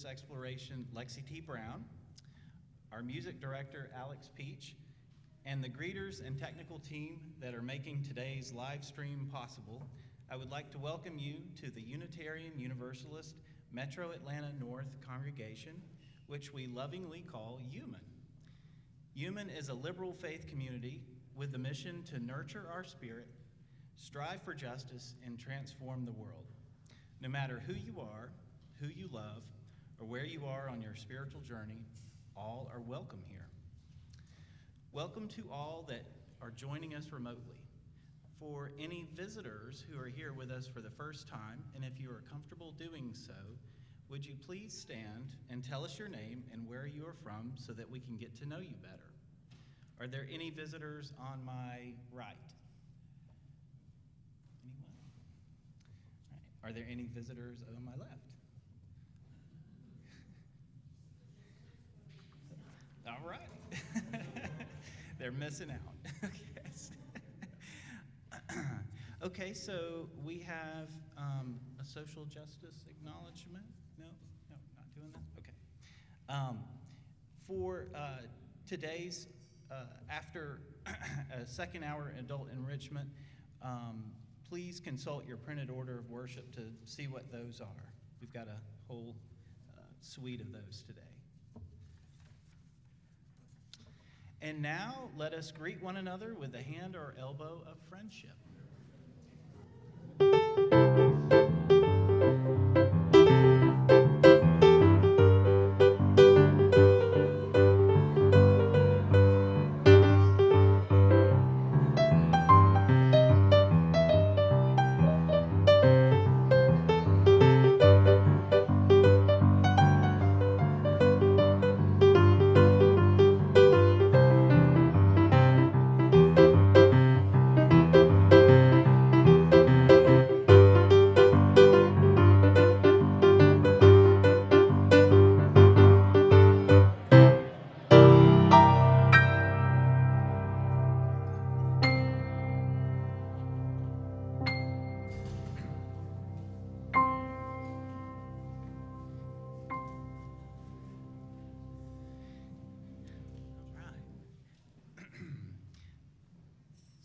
Religious Exploration, Lexi T. Brown, our music director, Alex Peach, and the greeters and technical team that are making today's live stream possible, I would like to welcome you to the Unitarian Universalist Metro Atlanta North congregation, which we lovingly call UUMAN. UUMAN is a liberal faith community with the mission to nurture our spirit, strive for justice, and transform the world. No matter who you are, who you love, or where you are on your spiritual journey, all are welcome here. Welcome to all that are joining us remotely. For any visitors who are here with us for the first time, and if you are comfortable doing so, would you please stand and tell us your name and where you are from so that we can get to know you better? Are there any visitors on my right? Anyone? All right. Are there any visitors on my left? All right. They're missing out. Yes. Okay, so we have a social justice acknowledgement. No, not doing that. Okay. For today's after a second hour adult enrichment, please consult your printed order of worship to see what those are. We've got a whole suite of those today. And now let us greet one another with a hand or elbow of friendship.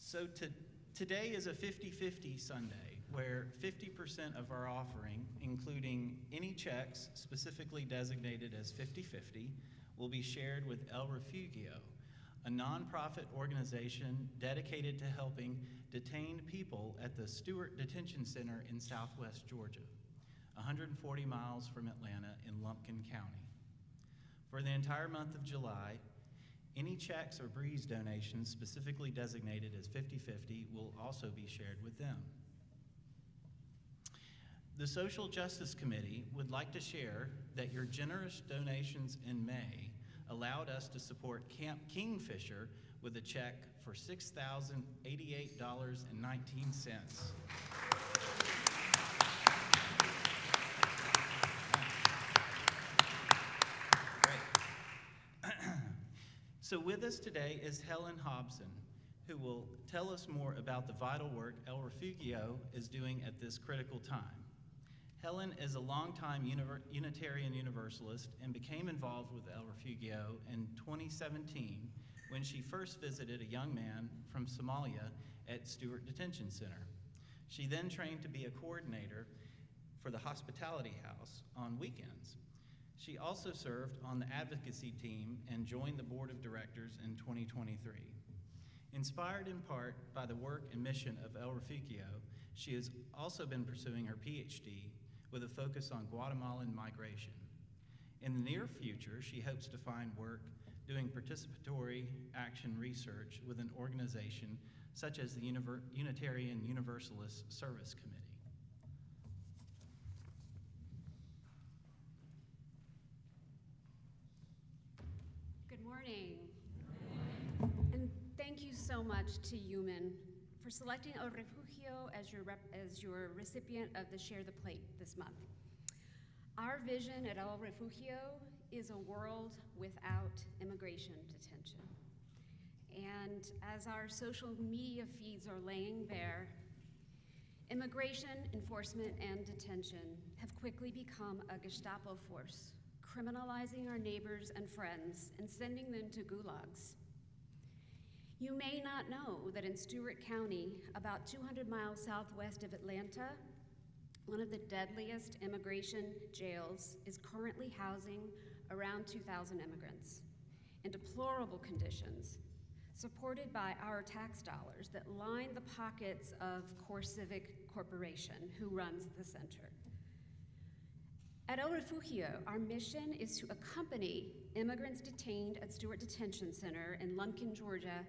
So today is a 50-50 Sunday, where 50% of our offering, including any checks specifically designated as 50-50, will be shared with El Refugio, a nonprofit organization dedicated to helping detained people at the Stewart Detention Center in Southwest Georgia, 140 miles from Atlanta in Lumpkin County. For the entire month of July, any checks or breeze donations specifically designated as 50-50 will also be shared with them. The Social Justice Committee would like to share that your generous donations in May allowed us to support Camp Kingfisher with a check for $6,088.19. So with us today is Helen Hobson, who will tell us more about the vital work El Refugio is doing at this critical time. Helen is a longtime Unitarian Universalist and became involved with El Refugio in 2017 when she first visited a young man from Somalia at Stewart Detention Center. She then trained to be a coordinator for the hospitality house on weekends. She also served on the advocacy team and joined the board of directors in 2023. Inspired in part by the work and mission of El Refugio, she has also been pursuing her PhD with a focus on Guatemalan migration. In the near future, she hopes to find work doing participatory action research with an organization such as the Unitarian Universalist Service Committee. Good morning. And thank you so much to UUMAN for selecting El Refugio as your recipient of the Share the Plate this month. Our vision at El Refugio is a world without immigration detention. And as our social media feeds are laying bare, immigration, enforcement, and detention have quickly become a Gestapo force criminalizing our neighbors and friends and sending them to gulags. You may not know that in Stewart County, about 200 miles southwest of Atlanta, one of the deadliest immigration jails is currently housing around 2,000 immigrants in deplorable conditions, supported by our tax dollars that line the pockets of CoreCivic Corporation, who runs the center. At El Refugio, our mission is to accompany immigrants detained at Stewart Detention Center in Lumpkin, Georgia,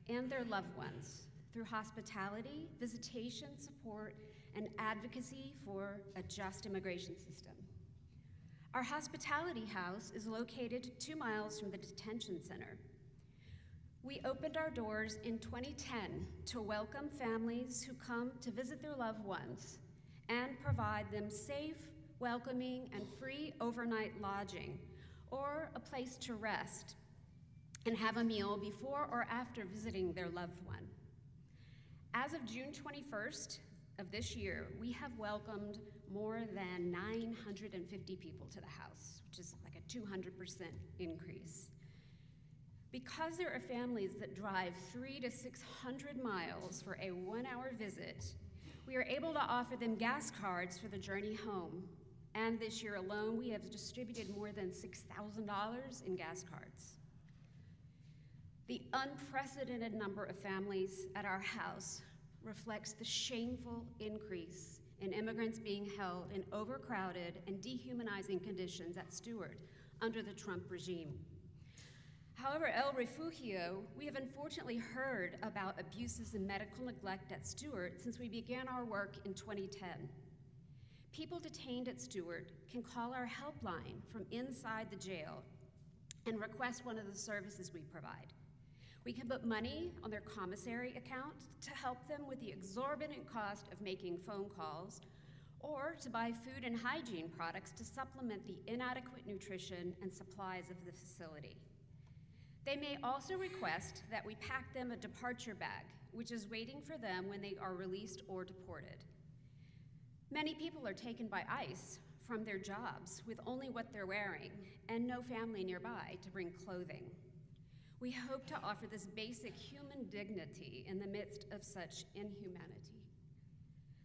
and their loved ones through hospitality, visitation support, and advocacy for a just immigration system. Our hospitality house is located 2 miles from the detention center. We opened our doors in 2010 to welcome families who come to visit their loved ones and provide them safe, welcoming, and free overnight lodging, or a place to rest and have a meal before or after visiting their loved one. As of June 21st of this year, we have welcomed more than 950 people to the house, which is like a 200% increase. Because there are families that drive 300 to 600 miles for a 1-hour visit, we are able to offer them gas cards for the journey home. And this year alone, we have distributed more than $6,000 in gas cards. The unprecedented number of families at our house reflects the shameful increase in immigrants being held in overcrowded and dehumanizing conditions at Stewart under the Trump regime. However, El Refugio, we have unfortunately heard about abuses and medical neglect at Stewart since we began our work in 2010. People detained at Stewart can call our helpline from inside the jail and request one of the services we provide. We can put money on their commissary account to help them with the exorbitant cost of making phone calls, or to buy food and hygiene products to supplement the inadequate nutrition and supplies of the facility. They may also request that we pack them a departure bag, which is waiting for them when they are released or deported. Many people are taken by ICE from their jobs with only what they're wearing and no family nearby to bring clothing. We hope to offer this basic human dignity in the midst of such inhumanity.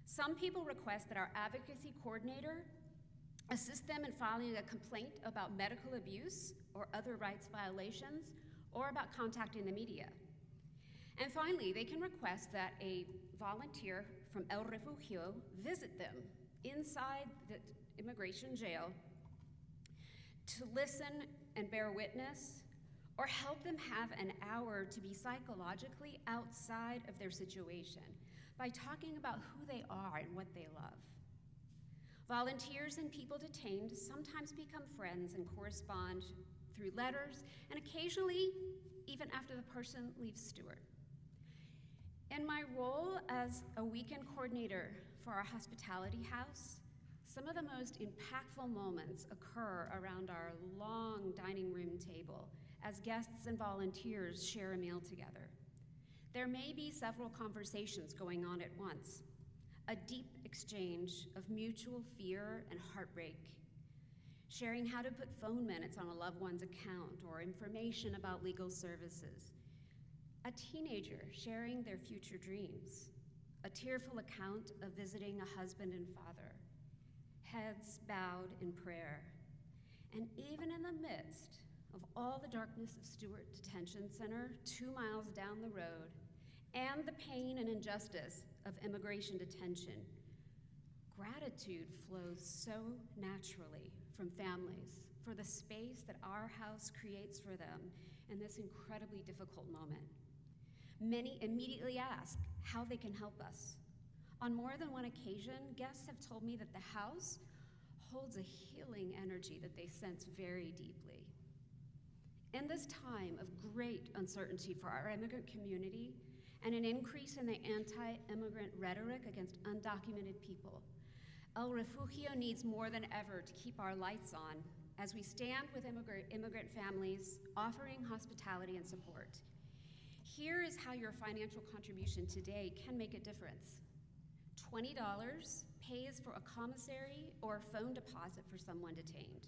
Some people request that our advocacy coordinator assist them in filing a complaint about medical abuse or other rights violations, or about contacting the media. And finally, they can request that a volunteer from El Refugio visit them inside the immigration jail to listen and bear witness, or help them have an hour to be psychologically outside of their situation by talking about who they are and what they love. Volunteers and people detained sometimes become friends and correspond through letters, and occasionally even after the person leaves Stewart. In my role as a weekend coordinator for our hospitality house, some of the most impactful moments occur around our long dining room table as guests and volunteers share a meal together. There may be several conversations going on at once, a deep exchange of mutual fear and heartbreak, sharing how to put phone minutes on a loved one's account or information about legal services, a teenager sharing their future dreams, a tearful account of visiting a husband and father, heads bowed in prayer, and even in the midst of all the darkness of Stewart Detention Center, 2 miles down the road, and the pain and injustice of immigration detention, gratitude flows so naturally from families for the space that our house creates for them in this incredibly difficult moment. Many immediately ask how they can help us. On more than one occasion, guests have told me that the house holds a healing energy that they sense very deeply. In this time of great uncertainty for our immigrant community and an increase in the anti-immigrant rhetoric against undocumented people, El Refugio needs more than ever to keep our lights on as we stand with immigrant families offering hospitality and support. Here is how your financial contribution today can make a difference. $20 pays for a commissary or a phone deposit for someone detained.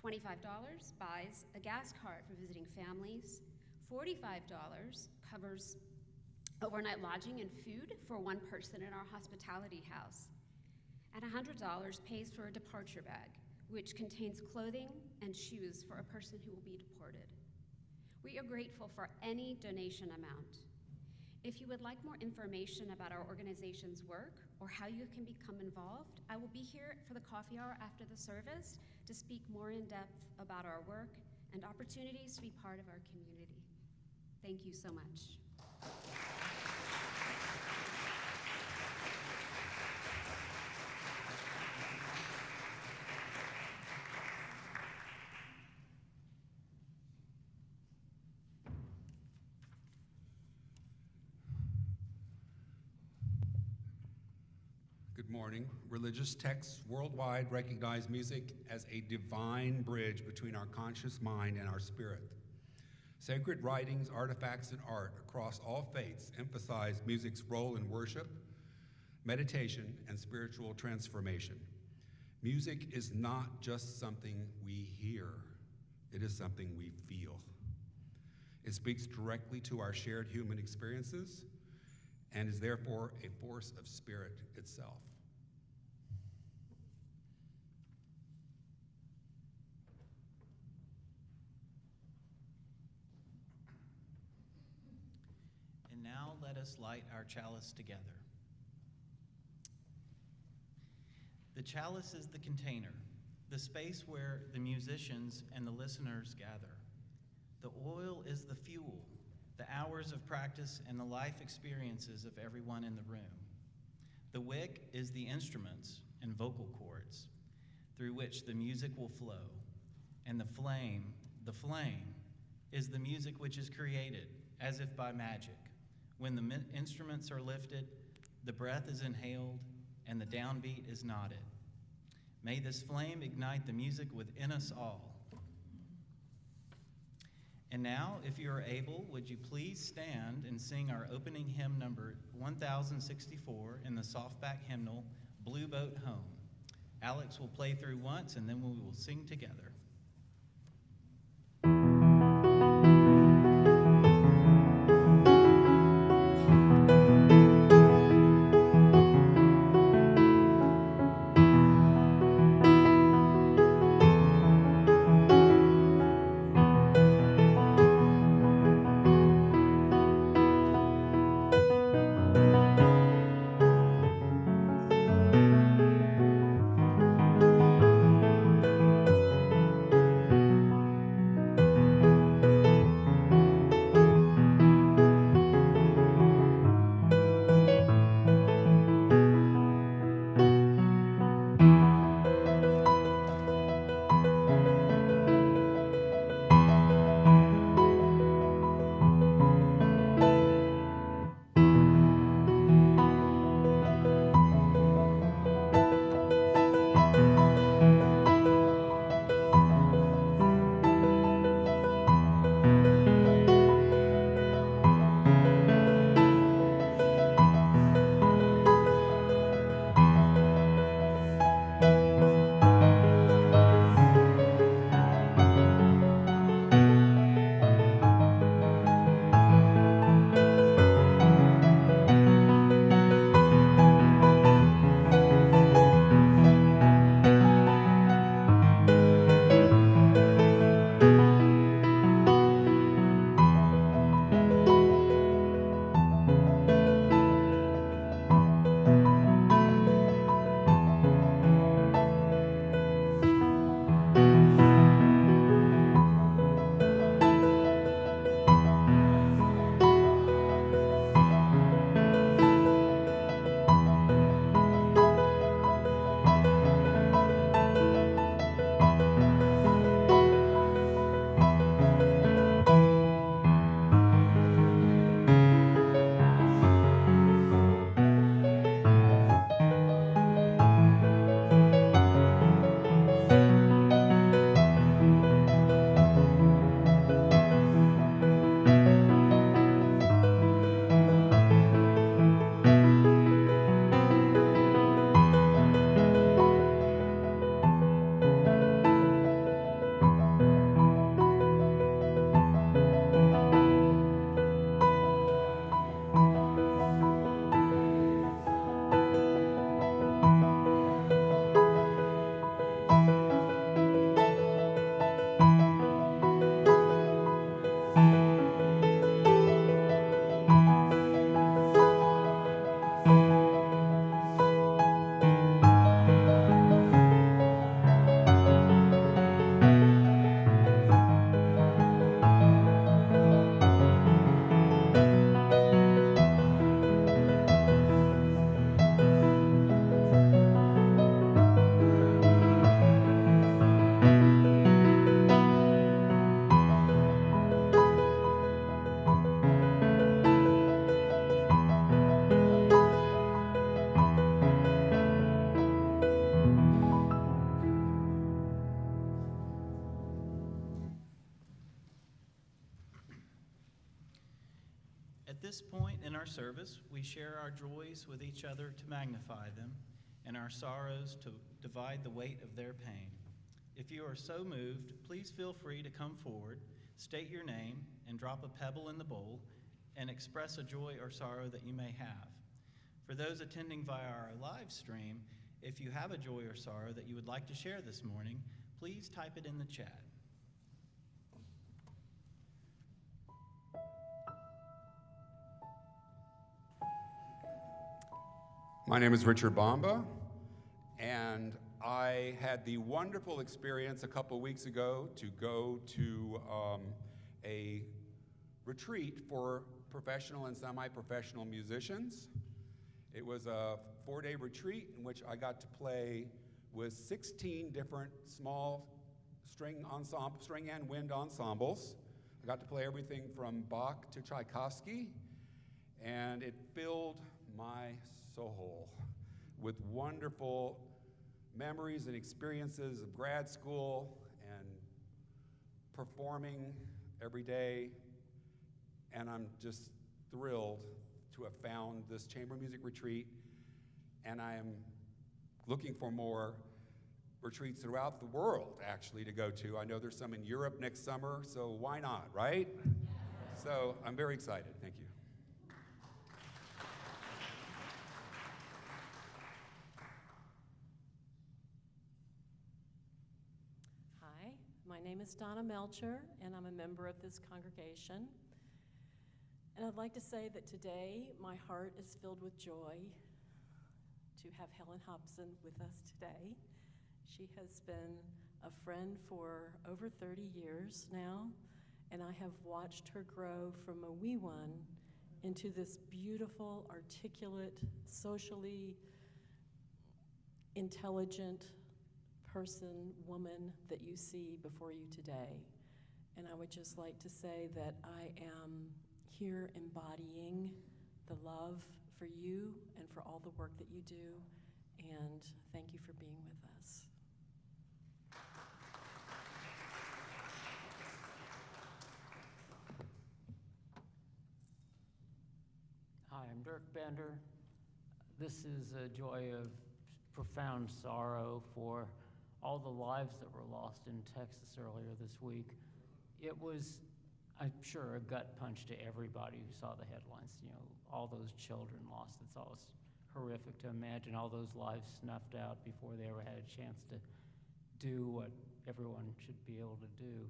$25 buys a gas card for visiting families. $45 covers overnight lodging and food for one person in our hospitality house. And $100 pays for a departure bag, which contains clothing and shoes for a person who will be deported. We are grateful for any donation amount. If you would like more information about our organization's work or how you can become involved, I will be here for the coffee hour after the service to speak more in depth about our work and opportunities to be part of our community. Thank you so much. Good morning. Religious texts worldwide recognize music as a divine bridge between our conscious mind and our spirit. Sacred writings, artifacts, and art across all faiths emphasize music's role in worship, meditation, and spiritual transformation. Music is not just something we hear, it is something we feel. It speaks directly to our shared human experiences and is therefore a force of spirit itself. And now let us light our chalice together. The chalice is the container, the space where the musicians and the listeners gather. The oil is the fuel, the hours of practice and the life experiences of everyone in the room. The wick is the instruments and vocal cords through which the music will flow. And the flame, is the music which is created as if by magic. When the instruments are lifted, the breath is inhaled, and the downbeat is nodded. May this flame ignite the music within us all. And now, if you are able, would you please stand and sing our opening hymn number 1064 in the softback hymnal, Blue Boat Home. Alex will play through once, and then we will sing together. At this point in our service, we share our joys with each other to magnify them, and our sorrows to divide the weight of their pain. If you are so moved, please feel free to come forward, state your name, and drop a pebble in the bowl, and express a joy or sorrow that you may have. For those attending via our live stream, if you have a joy or sorrow that you would like to share this morning, please type it in the chat. My name is Richard Bamba, and I had the wonderful experience a couple weeks ago to go to a retreat for professional and semi-professional musicians. It was a 4-day retreat in which I got to play with 16 different small string and wind ensembles. I got to play everything from Bach to Tchaikovsky, and it filled my soul with wonderful memories and experiences of grad school and performing every day. And I'm just thrilled to have found this chamber music retreat, and I am looking for more retreats throughout the world, actually, to go to. I know there's some in Europe next summer, so why not, right? Yes. So I'm very excited. Thank you. Hi, my name is Donna Melcher, and I'm a member of this congregation. And I'd like to say that today my heart is filled with joy to have Helen Hobson with us today. She has been a friend for over 30 years now, and I have watched her grow from a wee one into this beautiful, articulate, socially intelligent person, woman that you see before you today. And I would just like to say that I am here embodying the love for you and for all the work that you do, and thank you for being with us. Hi, I'm Dirk Bender. This is a joy of profound sorrow for all the lives that were lost in Texas earlier this week. It was, I'm sure, a gut punch to everybody who saw the headlines. You know, all those children lost. It's always horrific to imagine all those lives snuffed out before they ever had a chance to do what everyone should be able to do.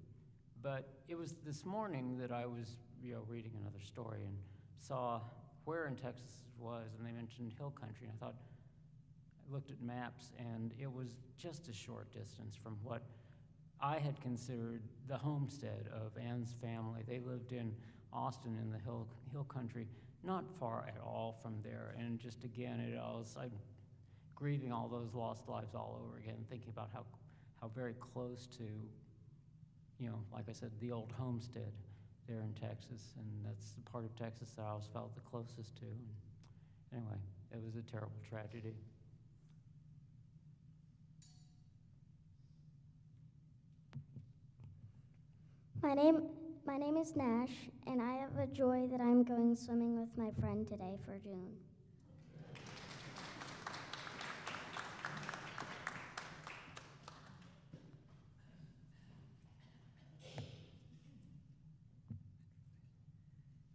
But it was this morning that I was, reading another story and saw where in Texas it was, and they mentioned hill country, and I thought, I looked at maps, and it was just a short distance from what I had considered the homestead of Ann's family. They lived in Austin in the hill country, not far at all from there. And just again, I'm grieving all those lost lives all over again, thinking about how very close to, like I said, the old homestead there in Texas, and that's the part of Texas that I always felt the closest to. And anyway, it was a terrible tragedy. My name is Nash, and I have a joy that I'm going swimming with my friend today for June.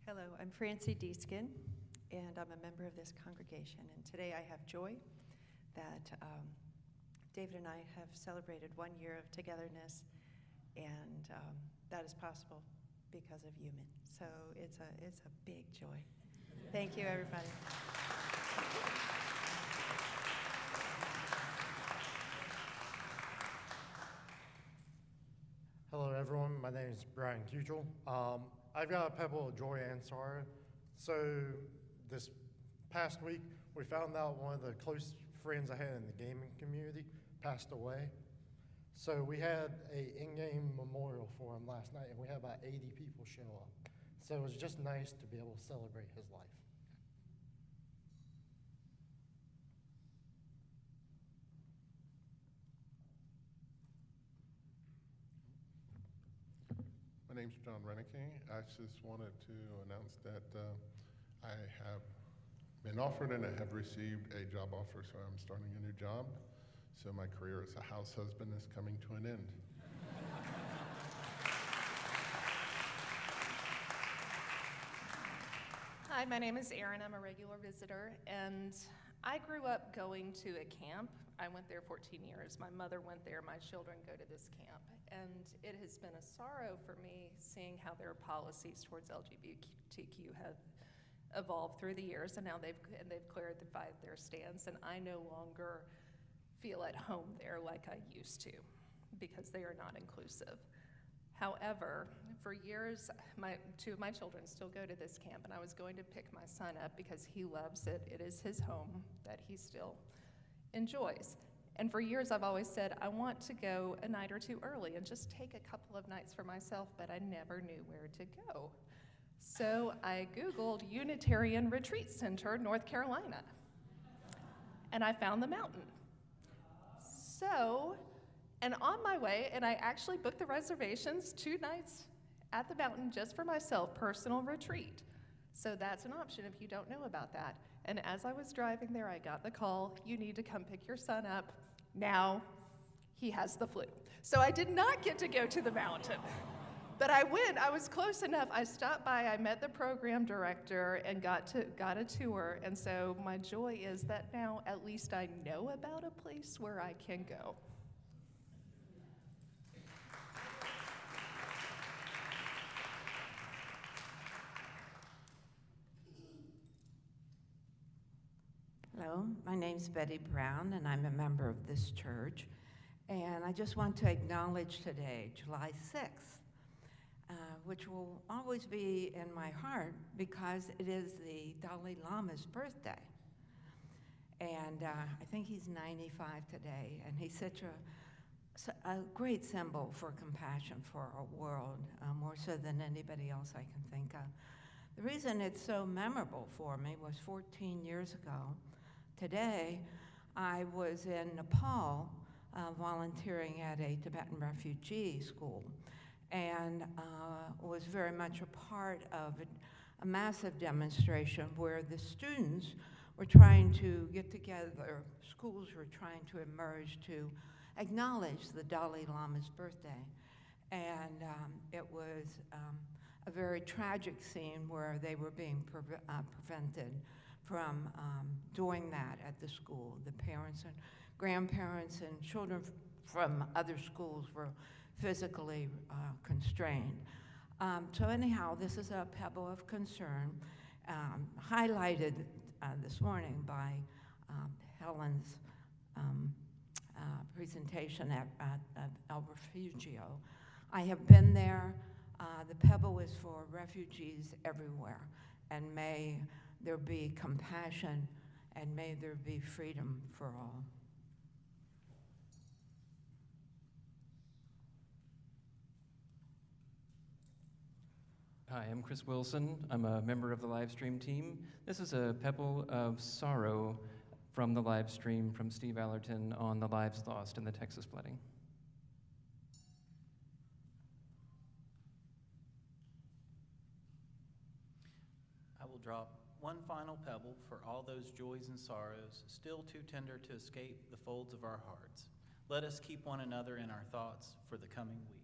Hello, I'm Francie Deeskin, and I'm a member of this congregation. And today I have joy that David and I have celebrated 1 year of togetherness, and that is possible because of UUMAN. So it's a big joy. Thank you, everybody. Hello, everyone. My name is Brian Kuchel. I've got a pebble of joy and sorrow. So this past week, we found out one of the close friends I had in the gaming community passed away. So we had a in-game memorial for him last night, and we had about 80 people show up. So it was just nice to be able to celebrate his life. My My name's John Renicky. I just wanted to announce that I have been offered and I have received a job offer, so I'm starting a new job. So my career as a house husband is coming to an end. Hi, my name is Erin. I'm a regular visitor, and I grew up going to a camp. I went there 14 years. My mother went there. My children go to this camp, and it has been a sorrow for me seeing how their policies towards LGBTQ have evolved through the years, and now they've clarified their stance, and I no longer feel at home there like I used to because they are not inclusive. However, for years, two of my children still go to this camp, and I was going to pick my son up because he loves it. It is his home that he still enjoys. And for years, I've always said, I want to go a night or two early and just take a couple of nights for myself, but I never knew where to go. So I Googled Unitarian Retreat Center, North Carolina, and I found the mountain. And on my way, and I actually booked the reservations 2 nights at the mountain just for myself, personal retreat. So that's an option if you don't know about that. And as I was driving there, I got the call, you need to come pick your son up. Now, he has the flu. So I did not get to go to the mountain. But I went, I was close enough. I stopped by, I met the program director and got a tour. And so my joy is that now at least I know about a place where I can go. Hello, my name's Betty Brown, and I'm a member of this church. And I just want to acknowledge today, July 6th, which will always be in my heart because it is the Dalai Lama's birthday. And I think he's 95 today, and he's such a great symbol for compassion for our world, more so than anybody else I can think of. The reason it's so memorable for me was 14 years ago. Today, I was in Nepal volunteering at a Tibetan refugee school and was very much a part of a massive demonstration where the students were trying to get together, schools were trying to emerge to acknowledge the Dalai Lama's birthday. And it was a very tragic scene where they were being prevented from doing that at the school. The parents and grandparents and children from other schools were physically constrained. So anyhow, this is a pebble of concern, highlighted this morning by Helen's presentation at El Refugio. I have been there. The pebble is for refugees everywhere, and may there be compassion, and may there be freedom for all. Hi, I'm Chris Wilson. I'm a member of the live stream team. This is a pebble of sorrow from the live stream from Steve Allerton on the lives lost in the Texas flooding. I will drop one final pebble for all those joys and sorrows still too tender to escape the folds of our hearts. Let us keep one another in our thoughts for the coming week.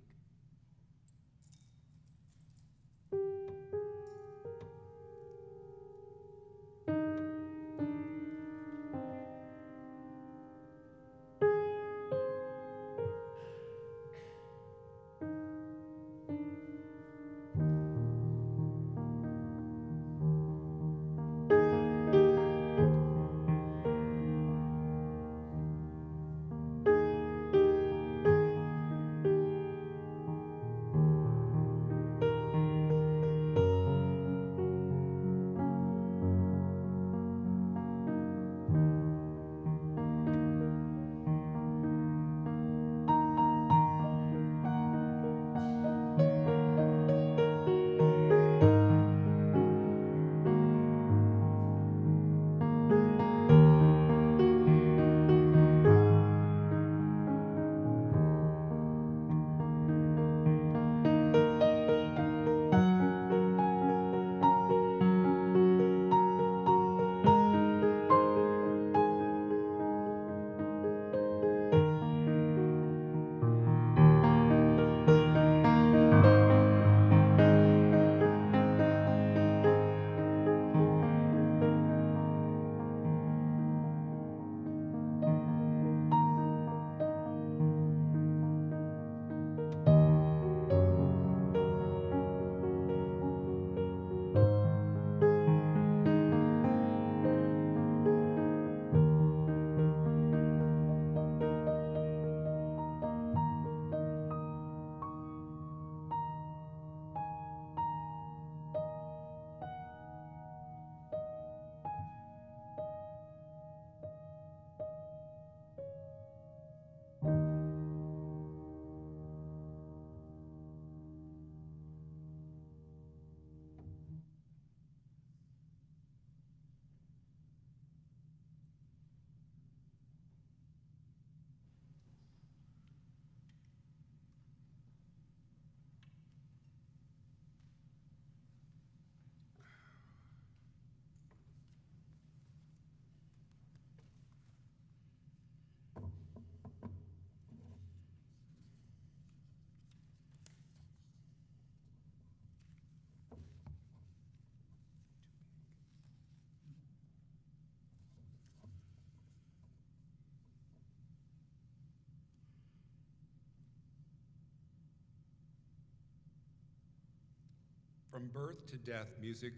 From birth to death, music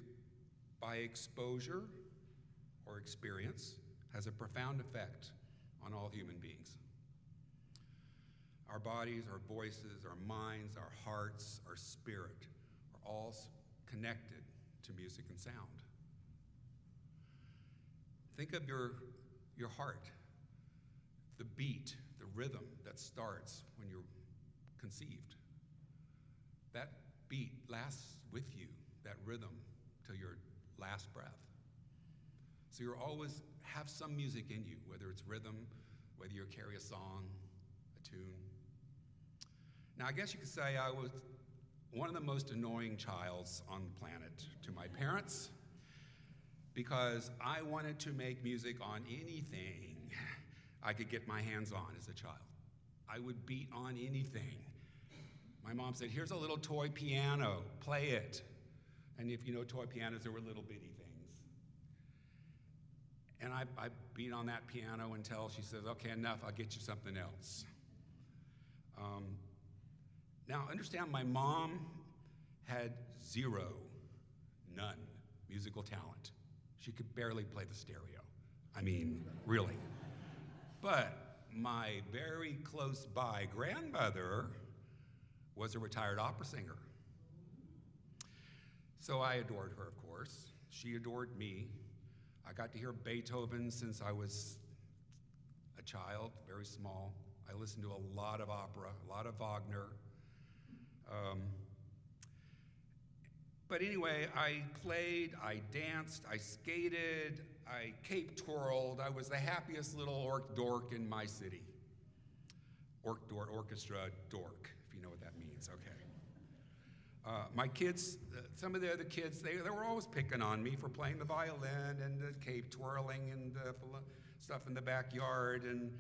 by exposure or experience has a profound effect on all human beings. Our bodies, our voices, our minds, our hearts, our spirit are all connected to music and sound. Think of your heart, the beat, the rhythm that starts when you're conceived. That beat lasts with you, that rhythm, till your last breath. So you always have some music in you, whether it's rhythm, whether you carry a song, a tune. Now, I guess you could say I was one of the most annoying childs on the planet to my parents, because I wanted to make music on anything I could get my hands on as a child. I would beat on anything. My mom said, here's a little toy piano, play it. And if you know toy pianos, they were little bitty things. And I beat on that piano until she says, okay, enough, I'll get you something else. Now, understand, my mom had none musical talent. She could barely play the stereo. I mean, really. But my very close by grandmother was a retired opera singer. So I adored her, of course. She adored me. I got to hear Beethoven since I was a child, very small. I listened to a lot of opera, a lot of Wagner. But anyway, I played, I danced, I skated, I cape twirled. I was the happiest little orc dork in my city. Orc dork, orchestra dork, if you know what that means, okay. My kids, some of the other kids, they were always picking on me for playing the violin and the cape twirling and the stuff in the backyard. And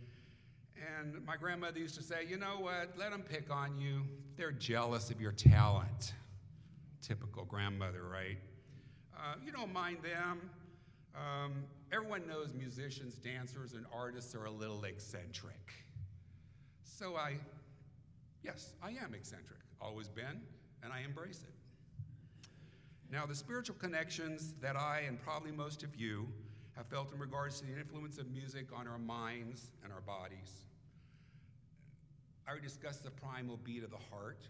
my grandmother used to say, you know what, let them pick on you. They're jealous of your talent. Typical grandmother, right? You don't mind them. Everyone knows musicians, dancers, and artists are a little eccentric. So yes, I am eccentric. Always been, and I embrace it. Now, the spiritual connections that I, and probably most of you, have felt in regards to the influence of music on our minds and our bodies. I already discussed the primal beat of the heart,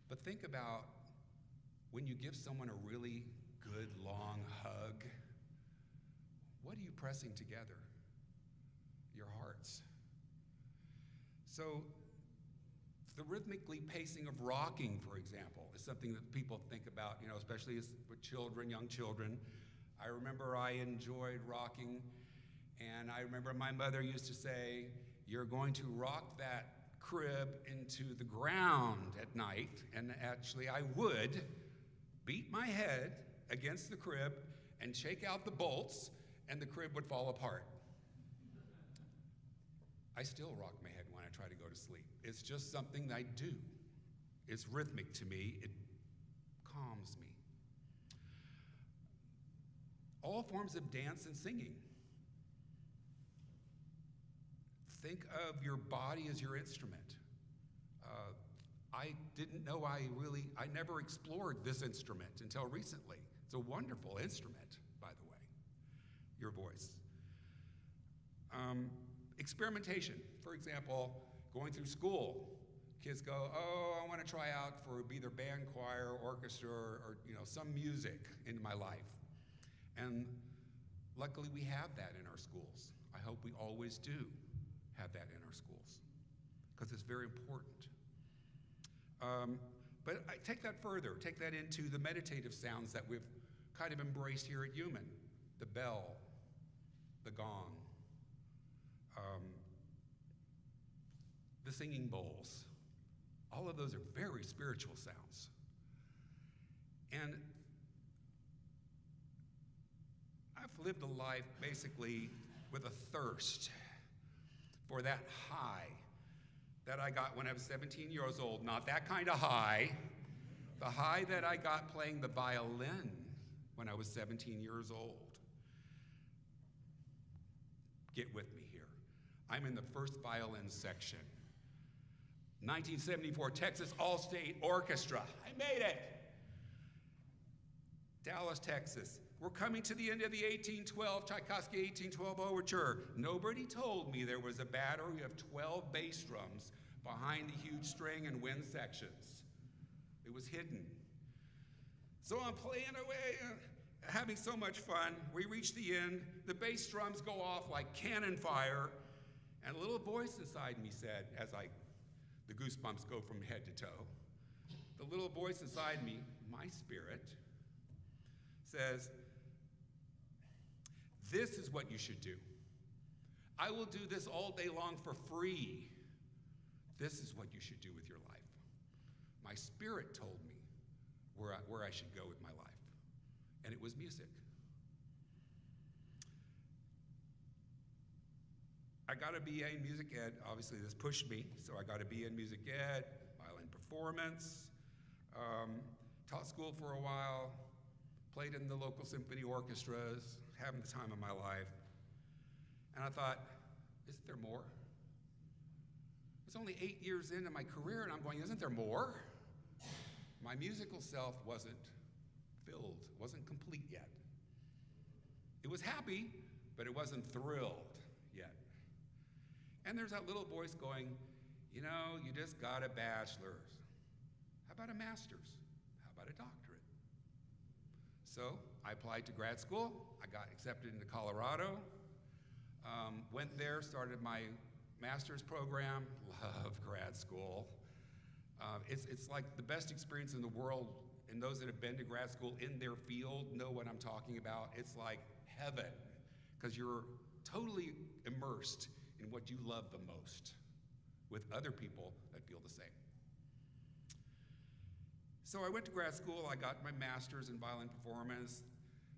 but think about when you give someone a really good long hug, what are you pressing together? Your hearts. So the rhythmically pacing of rocking, for example, is something that people think about, you know, especially with children, young children. I remember I enjoyed rocking, and I remember my mother used to say, you're going to rock that crib into the ground at night, and actually I would beat my head against the crib and shake out the bolts, and the crib would fall apart. I still rock my head when I try to go to sleep. It's just something I do. It's rhythmic to me. It calms me. All forms of dance and singing. Think of your body as your instrument. I didn't know I never explored this instrument until recently. It's a wonderful instrument, by the way, your voice. Experimentation, for example, going through school. Kids go, oh, I want to try out for either band, choir, orchestra, or some music in my life. And luckily we have that in our schools. I hope we always do have that in our schools, because it's very important. But I take that further, take that into the meditative sounds that we've kind of embraced here at UUMAN. The bell, the gong, the singing bowls. All of those are very spiritual sounds. And I've lived a life basically with a thirst for that high that I got when I was 17 years old. Not that kind of high. The high that I got playing the violin when I was 17 years old. Get with me here. I'm in the first violin section. 1974 Texas All-State Orchestra. I made it. Dallas, Texas. We're coming to the end of the 1812, Tchaikovsky 1812 Overture. Nobody told me there was a battery of 12 bass drums behind the huge string and wind sections. It was hidden. So I'm playing away, having so much fun. We reach the end. The bass drums go off like cannon fire. And a little voice inside me said, as the goosebumps go from head to toe, the little voice inside me, my spirit, says, this is what you should do. I will do this all day long for free. This is what you should do with your life. My spirit told me where I should go with my life, and it was music. I got a BA in music ed. Obviously, this pushed me, so I got a BA in music ed, violin performance, taught school for a while, played in the local symphony orchestras, having the time of my life. And I thought, isn't there more? It's only 8 years into my career, and I'm going, isn't there more? My musical self wasn't filled, wasn't complete yet. It was happy, but it wasn't thrilled yet. And there's that little voice going, you know, you just got a bachelor's. How about a master's? How about a doctorate? So I applied to grad school. I got accepted into Colorado. Went there, started my master's program. Loved grad school. It's like the best experience in the world, and those that have been to grad school in their field know what I'm talking about. It's like heaven, because you're totally immersed in what you love the most with other people that feel the same. So I went to grad school. I got my master's in violin performance,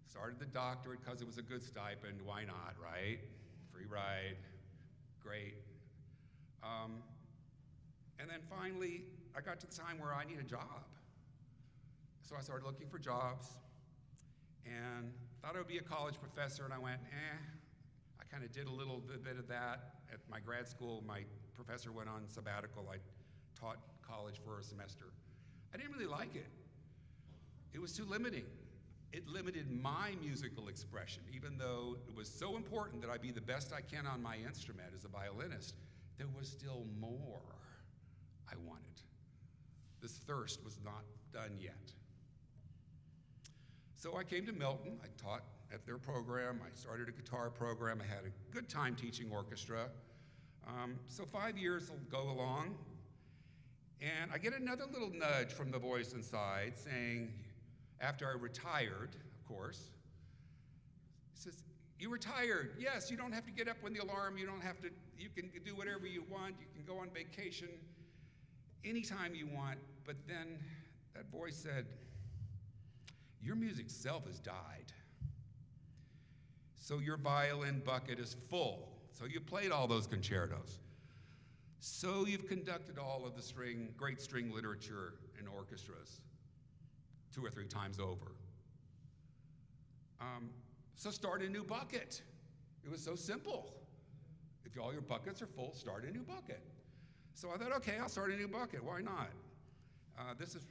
started the doctorate because it was a good stipend. Why not, right? Free ride, great. And then finally, I got to the time where I need a job. So I started looking for jobs and thought I would be a college professor, and I went, I kind of did a little bit of that. At my grad school, my professor went on sabbatical. I taught college for a semester. I didn't really like it. It was too limiting. It limited my musical expression, even though it was so important that I be the best I can on my instrument as a violinist. There was still more I wanted. This thirst was not done yet. So I came to Milton. I taught at their program. I started a guitar program. I had a good time teaching orchestra. So 5 years will go along, and I get another little nudge from the voice inside saying, after I retired, of course, he says, you retired. Yes, you don't have to get up when the alarm, you can do whatever you want, you can go on vacation anytime you want. But then that voice said, your music self has died. So your violin bucket is full. So you played all those concertos. So you've conducted all of the great string literature in orchestras 2 or 3 times over. So start a new bucket. It was so simple. If all your buckets are full, start a new bucket. So I thought, okay, I'll start a new bucket. Why not? This is,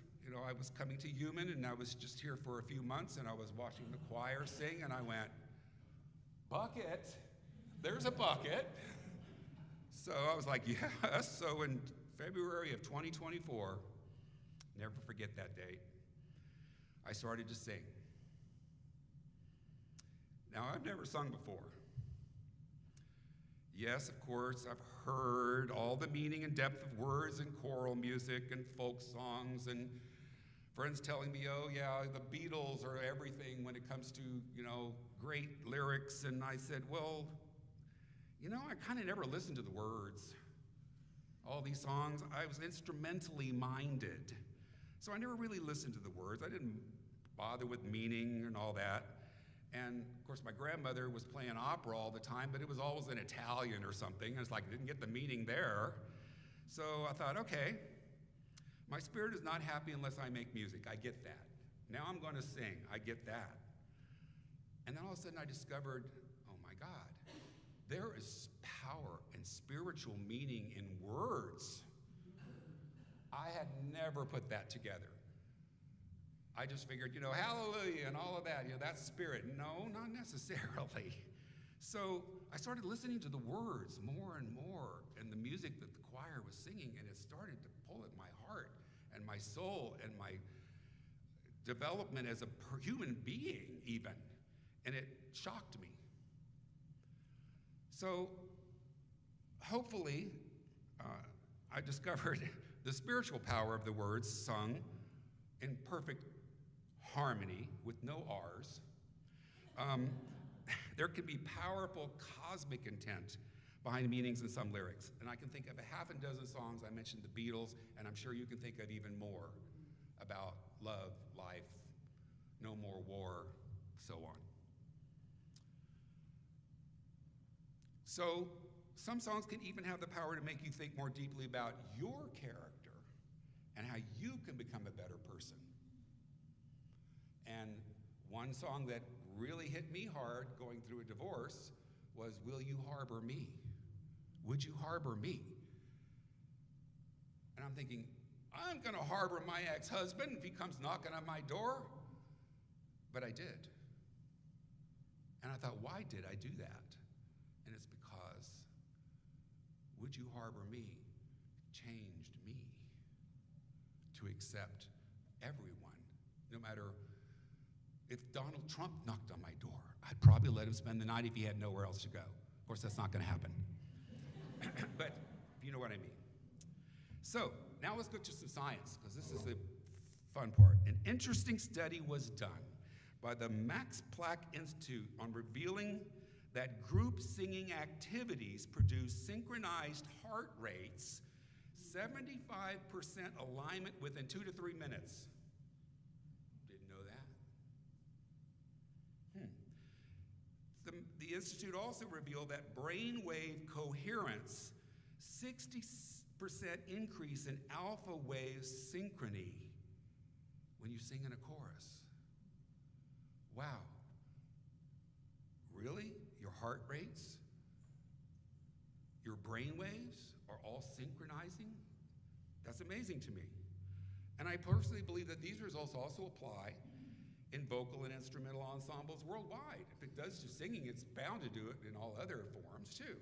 I was coming to UUMAN, and I was just here for a few months, and I was watching the choir sing, and I went, bucket? There's a bucket. So I was like, yes. So in February of 2024, never forget that date, I started to sing. Now, I've never sung before. Yes, of course, I've heard all the meaning and depth of words in choral music and folk songs, and friends telling me, oh yeah, the Beatles are everything when it comes to, great lyrics. And I said, well, I kind of never listened to the words. All these songs, I was instrumentally minded. So I never really listened to the words. I didn't bother with meaning and all that. And of course, my grandmother was playing opera all the time, but it was always in Italian or something. And it's like, I didn't get the meaning there. So I thought, okay, my spirit is not happy unless I make music. I get that. Now I'm going to sing. I get that. And then all of a sudden I discovered, oh my God, there is power and spiritual meaning in words. I had never put that together. I just figured, hallelujah and all of that, that's spirit. No, not necessarily. So I started listening to the words more and more and the music that the choir was singing, and it started to pull at my heart and my soul and my development as a human being even, and it shocked me. So hopefully I discovered the spiritual power of the words sung in perfect harmony with no R's. There can be powerful cosmic intent behind meanings in some lyrics. And I can think of a half a dozen songs. I mentioned the Beatles, and I'm sure you can think of even more about love, life, no more war, so on. So some songs can even have the power to make you think more deeply about your character and how you can become a better person. And one song that really hit me hard going through a divorce was, "Will You Harbor Me? Would you harbor me?" And I'm thinking, I'm gonna harbor my ex-husband if he comes knocking on my door. But I did. And I thought, why did I do that? And it's because "Would You Harbor Me" changed me to accept everyone, no matter if Donald Trump knocked on my door. I'd probably let him spend the night if he had nowhere else to go. Of course, that's not gonna happen. But you know what I mean. So now let's go to some science, because this is the fun part. An interesting study was done by the Max Planck Institute on revealing that group singing activities produce synchronized heart rates, 75% alignment within 2 to 3 minutes. Didn't know that. The Institute also revealed that brainwave coherence, 60% increase in alpha wave synchrony when you sing in a chorus. Wow. Really? Your heart rates, your brain waves are all synchronizing? That's amazing to me. And I personally believe that these results also apply in vocal and instrumental ensembles worldwide. If it does to singing, it's bound to do it in all other forms too.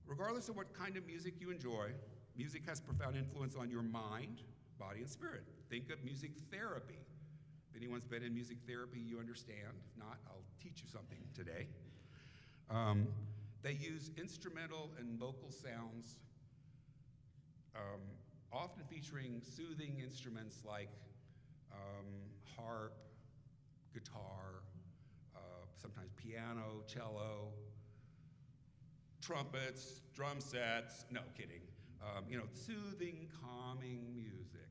Regardless of what kind of music you enjoy, music has profound influence on your mind, body, and spirit. Think of music therapy. If anyone's been in music therapy, you understand. If not, I'll teach you something today. They use instrumental and vocal sounds, often featuring soothing instruments like harp, guitar, sometimes piano, cello, trumpets, drum sets, no kidding. Soothing, calming music.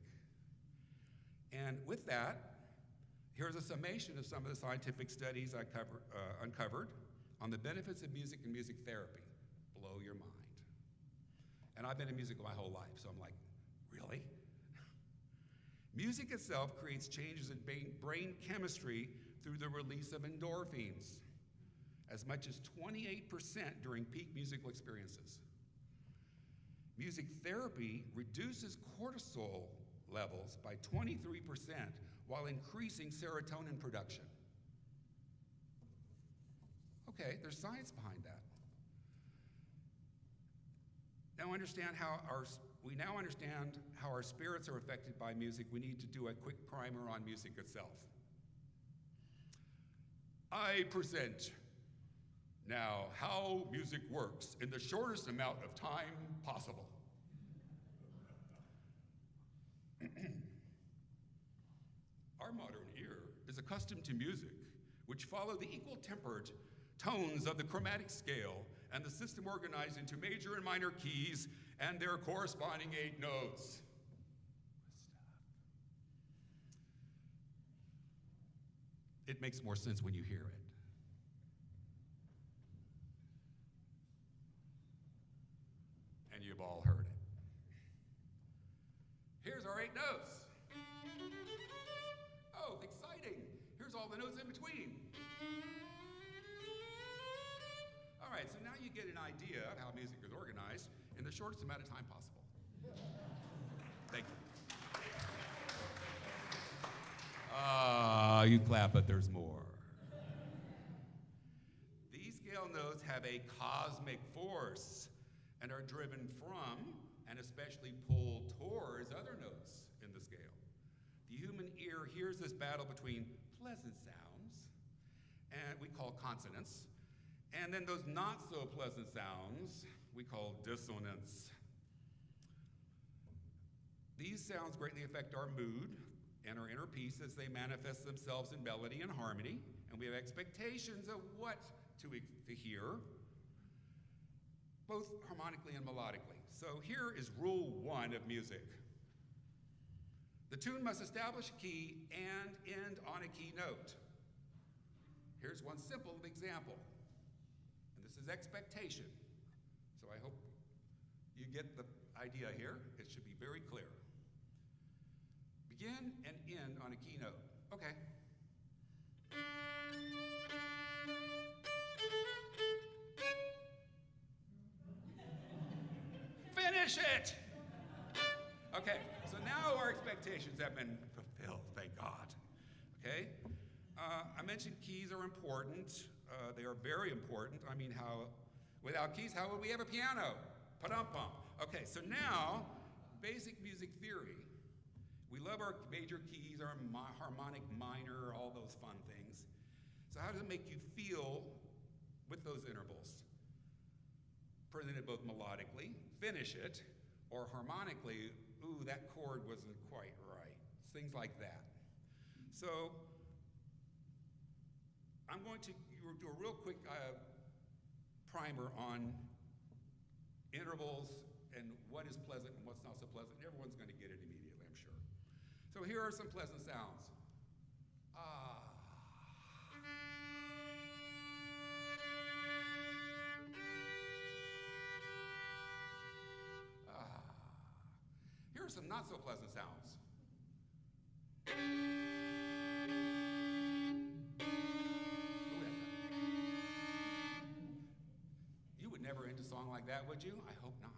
And with that, here's a summation of some of the scientific studies I uncovered on the benefits of music and music therapy. Blow your mind. And I've been in music my whole life, so I'm like, really? Music itself creates changes in brain chemistry through the release of endorphins, as much as 28% during peak musical experiences. Music therapy reduces cortisol levels by 23% while increasing serotonin production. Okay, there's science behind that. We now understand how our spirits are affected by music. We need to do a quick primer on music itself. I present now how music works in the shortest amount of time possible. Our modern ear is accustomed to music which follow the equal tempered tones of the chromatic scale and the system organized into major and minor keys and their corresponding 8 notes. It makes more sense when you hear it. And you've all heard it. Here's our 8 notes. Oh, exciting. Here's all the notes in between. All right, so now you get an idea of how music is organized in the shortest amount of time possible. Thank you. You clap, but there's more. These scale notes have a cosmic force and are driven from and especially pulled towards other notes in the scale. The human ear hears this battle between pleasant sounds, and we call consonants, and then those not so pleasant sounds we call dissonance. These sounds greatly affect our mood and our inner peace as they manifest themselves in melody and harmony, and we have expectations of what to hear, both harmonically and melodically. So here is rule 1 of music. The tune must establish a key and end on a key note. Here's one simple example, and this is expectation. So I hope you get the idea here. It should be very clear. Begin and end on a key note. Okay. Finish it! Okay, so now our expectations have been fulfilled, thank God. Okay? I mentioned keys are important. They are very important. I mean, without keys, how would we have a piano? Pa-dum-pum. Okay, so now, basic music theory. We love our major keys, our harmonic minor, all those fun things. So how does it make you feel with those intervals? Present it both melodically, finish it, or harmonically, ooh, that chord wasn't quite right. Things like that. So I'm going to do a real quick primer on intervals and what is pleasant and what's not so pleasant. Everyone's going to get it immediately, I'm sure. So here are some pleasant sounds. Ah. Ah. Here are some not so pleasant sounds. You would never end a song like that, would you? I hope not.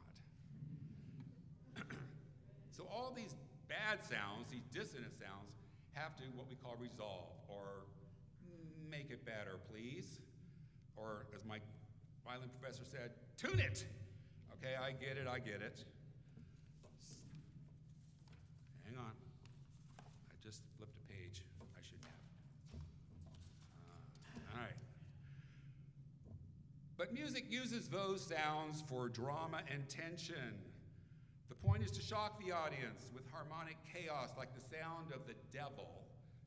So all these bad sounds, these dissonant sounds, have to what we call resolve, or make it better, please. Or as my violin professor said, tune it. Okay, I get it, I get it. Hang on. I just flipped a page. I shouldn't have. All right. But music uses those sounds for drama and tension. The point is to shock the audience with harmonic chaos, like the sound of the devil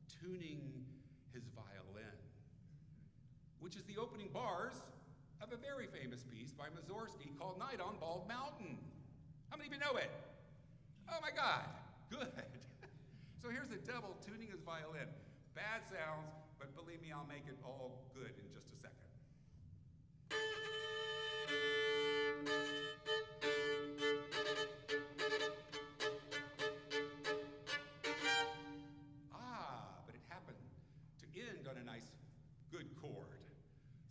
tuning his violin, which is the opening bars of a very famous piece by Mussorgsky called Night on Bald Mountain. How many of you know it? Oh my God, good. So here's the devil tuning his violin. Bad sounds, but believe me, I'll make it all good in just a second. But it happened to end on a nice, good chord.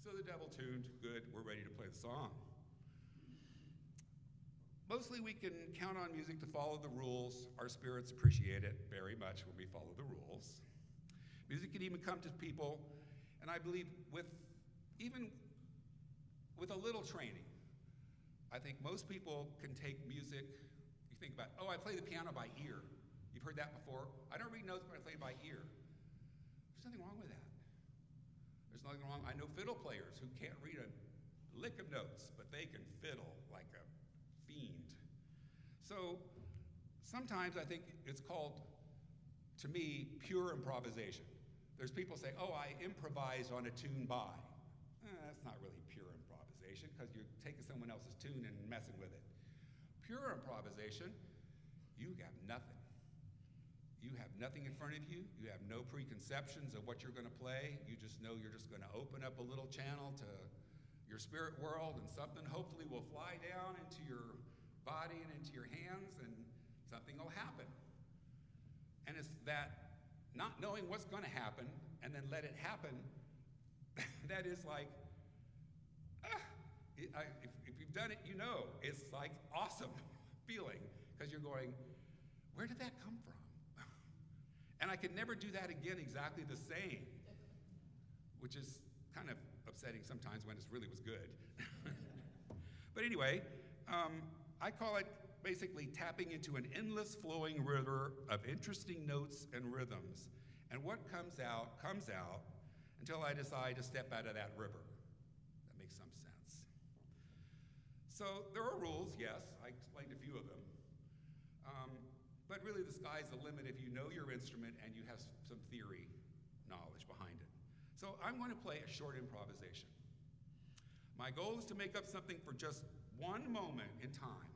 So the devil tuned, good, we're ready to play the song. Mostly we can count on music to follow the rules. Our spirits appreciate it very much when we follow the rules. Music can even come to people, and I believe even with a little training, I think most people can take music. You think about, oh, I play the piano by ear. You've heard that before. I don't read notes, but I play by ear. There's nothing wrong with that. There's nothing wrong. I know fiddle players who can't read a lick of notes, but they can fiddle like a fiend. So sometimes I think it's called, to me, pure improvisation. There's people say, oh, I improvised on a tune by. That's not really pure improvisation because you're taking someone else's tune and messing with it. Pure improvisation, you have nothing. You have nothing in front of you. You have no preconceptions of what you're going to play. You just know you're just going to open up a little channel to your spirit world, and something hopefully will fly down into your body and into your hands, and something will happen. And it's that not knowing what's going to happen and then let it happen, that is like, if you've done it, you know, it's like awesome feeling, because you're going, where did that come from? And I could never do that again exactly the same, which is kind of upsetting sometimes when it really was good. But anyway, I call it basically tapping into an endless flowing river of interesting notes and rhythms. And what comes out until I decide to step out of that river. That makes some sense. So there are rules, yes, I explained a few of them. But really the sky's the limit if you know your instrument and you have some theory knowledge behind it. So I'm going to play a short improvisation. My goal is to make up something for just one moment in time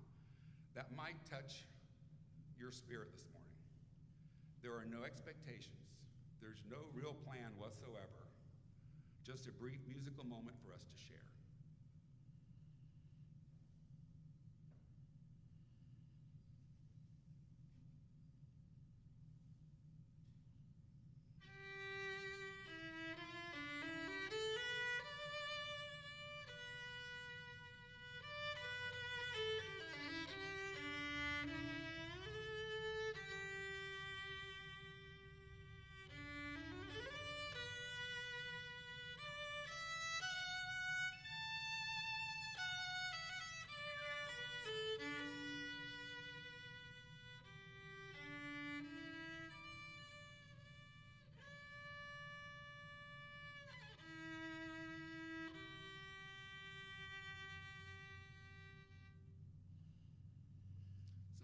that might touch your spirit this morning. There are no expectations. There's no real plan whatsoever. Just a brief musical moment for us to share.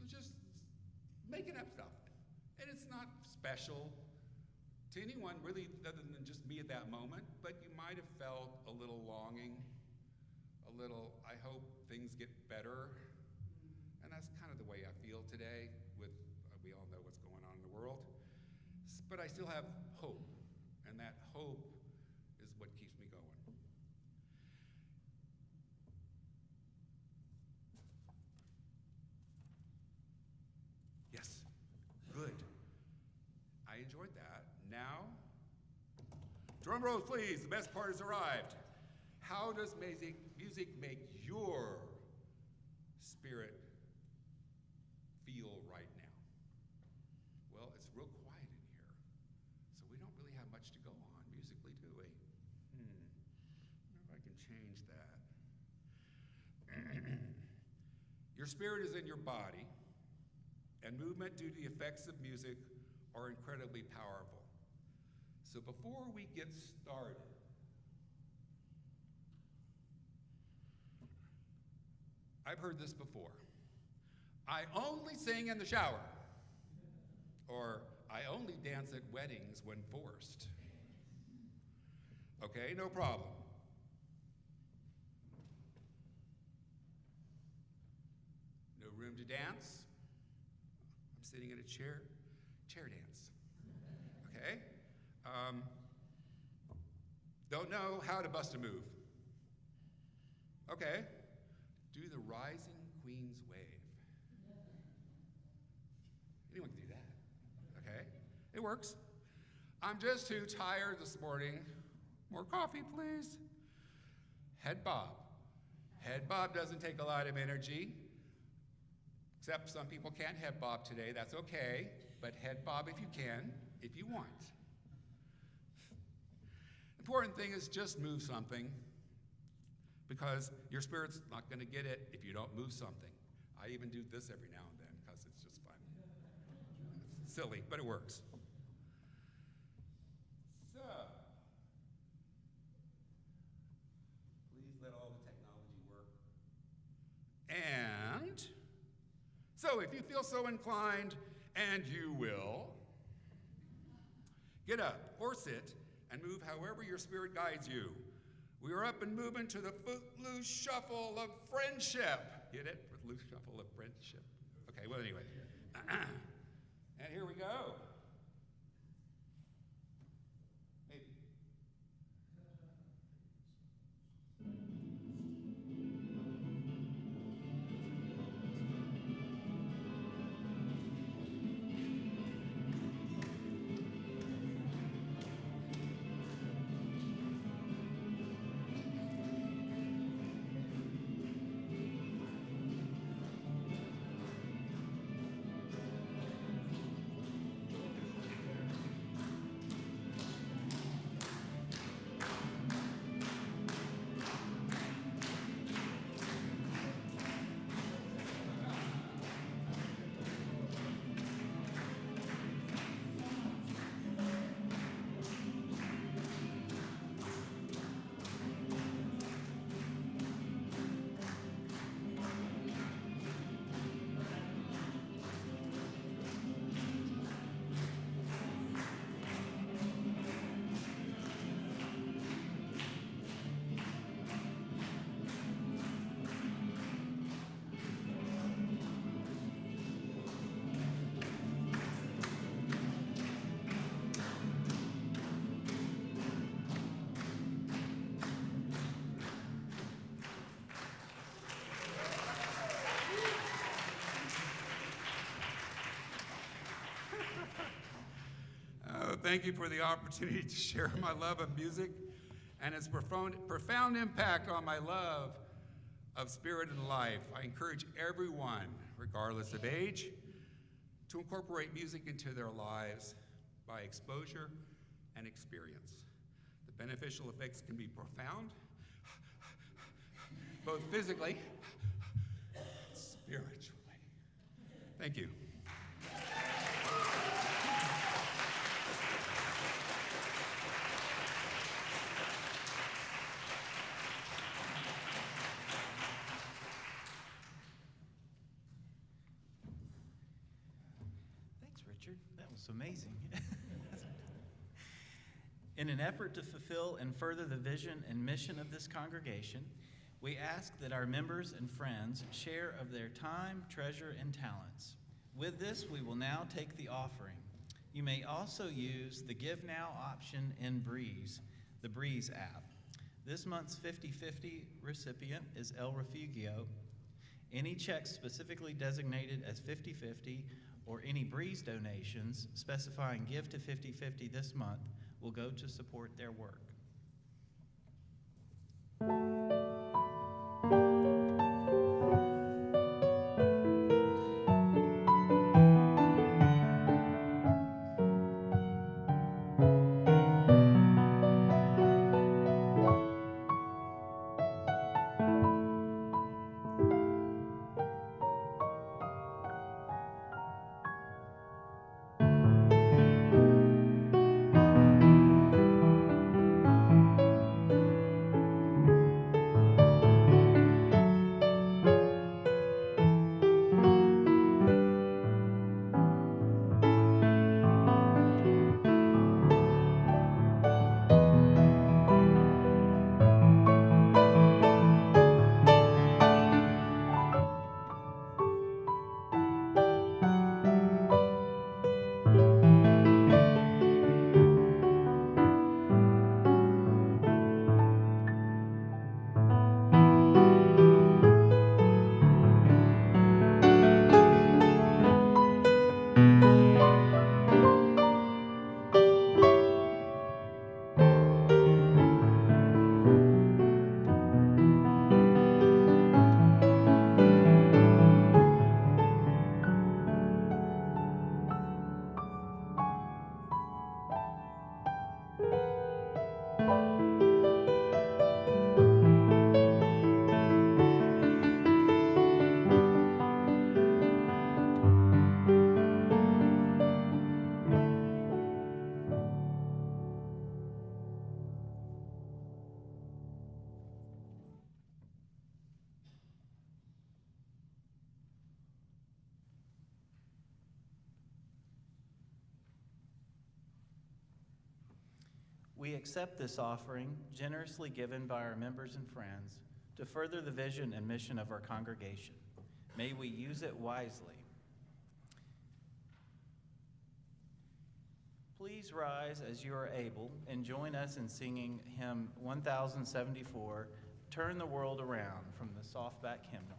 Just making up stuff. And it's not special to anyone really other than just me at that moment, but you might have felt a little longing, a little, I hope things get better. And that's kind of the way I feel today with, we all know what's going on in the world. But I still have hope, and that hope is what keeps me going. Yes, good. I enjoyed that. Now, drum rolls please, the best part has arrived. How does music make your spirit feel right now? Well, it's real quiet in here, so we don't really have much to go on musically, do we? I wonder if I can change that. Your spirit is in your body, and movement due to the effects of music are incredibly powerful. So before we get started, I've heard this before. I only sing in the shower, or I only dance at weddings when forced. Okay, no problem. No room to dance? Sitting in a chair dance. Okay? Don't know how to bust a move. Okay. Do the rising queen's wave. Anyone can do that. Okay? It works. I'm just too tired this morning. More coffee, please. Head bob. Head bob doesn't take a lot of energy. Except some people can't head bob today, that's okay, but head bob if you can, if you want. Important thing is just move something, because your spirit's not gonna get it if you don't move something. I even do this every now and then, because it's just fun. It's silly, but it works. So, please let all the technology work. And, so if you feel so inclined, and you will, get up or sit and move however your spirit guides you. We are up and moving to the footloose shuffle of friendship. Get it? Footloose shuffle of friendship. Okay, well anyway. And here we go. Maybe. thank you for the opportunity to share my love of music and its profound impact on my love of spirit and life. I encourage everyone, regardless of age, to incorporate music into their lives by exposure and experience. The beneficial effects can be profound, both physically and spiritually. Thank you. Thanks, Richard. That was amazing. In an effort to fulfill and further the vision and mission of this congregation, we ask that our members and friends share of their time, treasure, and talents. With this, we will now take the offering. You may also use the Give Now option in Breeze, the Breeze app. This month's 50-50 recipient is El Refugio. Any checks specifically designated as 50-50 or any Breeze donations specifying Give to 50-50 this month will go to support their work. We accept this offering, generously given by our members and friends, to further the vision and mission of our congregation. May we use it wisely. Please rise as you are able and join us in singing hymn 1074, Turn the World Around, from the Softback Hymnal.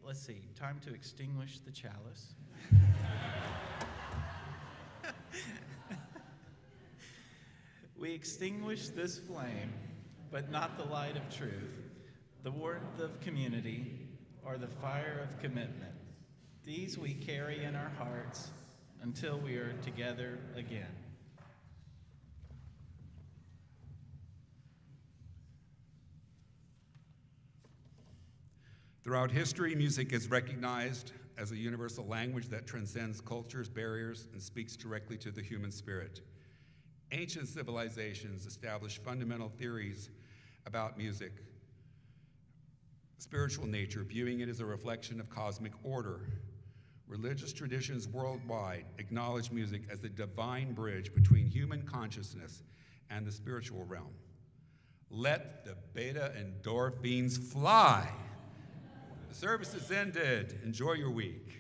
let's see, time to extinguish the chalice. We extinguish this flame, but not the light of truth, the warmth of community, or the fire of commitment. These we carry in our hearts until we are together again. Throughout history, music is recognized as a universal language that transcends cultures, barriers, and speaks directly to the human spirit. Ancient civilizations established fundamental theories about music, spiritual nature, viewing it as a reflection of cosmic order. Religious traditions worldwide acknowledge music as the divine bridge between human consciousness and the spiritual realm. Let the beta endorphins fly. The service is ended. Enjoy your week.